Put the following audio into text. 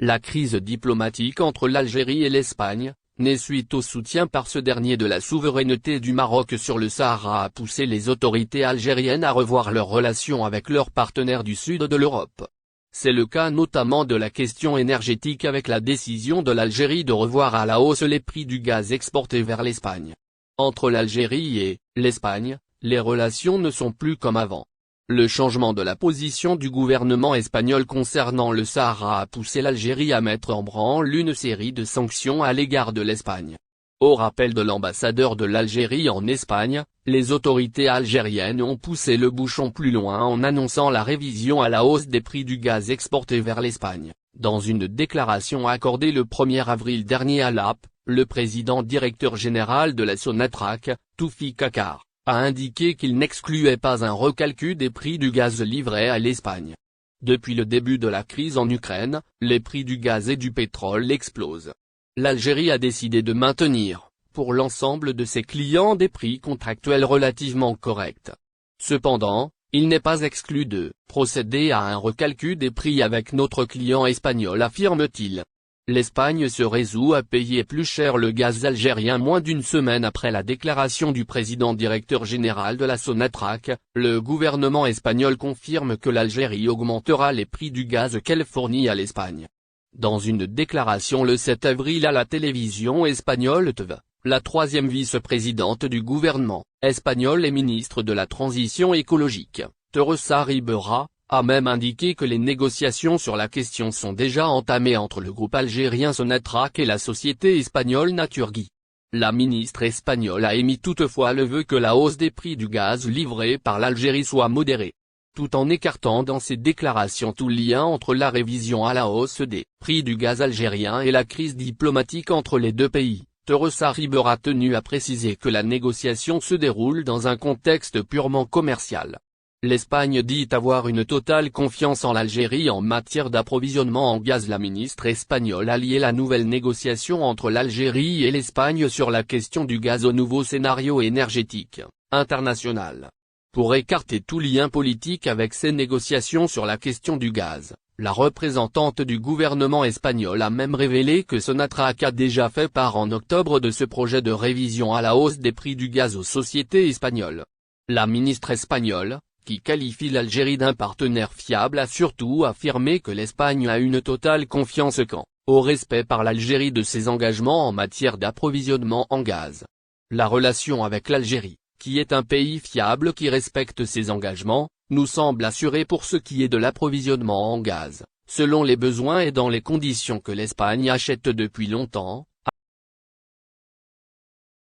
La crise diplomatique entre l'Algérie et l'Espagne, née suite au soutien par ce dernier de la souveraineté du Maroc sur le Sahara, a poussé les autorités algériennes à revoir leurs relations avec leurs partenaires du sud de l'Europe. C'est le cas notamment de la question énergétique avec la décision de l'Algérie de revoir à la hausse les prix du gaz exporté vers l'Espagne. Entre l'Algérie et l'Espagne, les relations ne sont plus comme avant. Le changement de la position du gouvernement espagnol concernant le Sahara a poussé l'Algérie à mettre en branle une série de sanctions à l'égard de l'Espagne. Au rappel de l'ambassadeur de l'Algérie en Espagne, les autorités algériennes ont poussé le bouchon plus loin en annonçant la révision à la hausse des prix du gaz exporté vers l'Espagne. Dans une déclaration accordée le 1er avril dernier à l'AP, le président directeur général de la Sonatrach, Toufi Kakar, a indiqué qu'il n'excluait pas un recalcul des prix du gaz livré à l'Espagne. Depuis le début de la crise en Ukraine, les prix du gaz et du pétrole explosent. L'Algérie a décidé de maintenir, pour l'ensemble de ses clients, des prix contractuels relativement corrects. Cependant, il n'est pas exclu de procéder à un recalcul des prix avec notre client espagnol, affirme-t-il. L'Espagne se résout à payer plus cher le gaz algérien moins d'une semaine après la déclaration du président directeur général de la Sonatrach. Le gouvernement espagnol confirme que l'Algérie augmentera les prix du gaz qu'elle fournit à l'Espagne. Dans une déclaration le 7 avril à la télévision espagnole TV, la troisième vice-présidente du gouvernement espagnol et ministre de la Transition écologique, Teresa Ribera, a même indiqué que les négociations sur la question sont déjà entamées entre le groupe algérien Sonatrach et la société espagnole Naturgy. La ministre espagnole a émis toutefois le vœu que la hausse des prix du gaz livré par l'Algérie soit modérée. Tout en écartant dans ses déclarations tout lien entre la révision à la hausse des prix du gaz algérien et la crise diplomatique entre les deux pays, Teresa Ribera a tenu à préciser que la négociation se déroule dans un contexte purement commercial. L'Espagne dit avoir une totale confiance en l'Algérie en matière d'approvisionnement en gaz. La ministre espagnole a lié la nouvelle négociation entre l'Algérie et l'Espagne sur la question du gaz au nouveau scénario énergétique international. Pour écarter tout lien politique avec ces négociations sur la question du gaz, la représentante du gouvernement espagnol a même révélé que Sonatrach a déjà fait part en octobre de ce projet de révision à la hausse des prix du gaz aux sociétés espagnoles. La ministre espagnole, qui qualifie l'Algérie d'un partenaire fiable, a surtout affirmé que l'Espagne a une totale confiance quant au respect par l'Algérie de ses engagements en matière d'approvisionnement en gaz. La relation avec l'Algérie, qui est un pays fiable qui respecte ses engagements, nous semble assurée pour ce qui est de l'approvisionnement en gaz, selon les besoins et dans les conditions que l'Espagne achète depuis longtemps,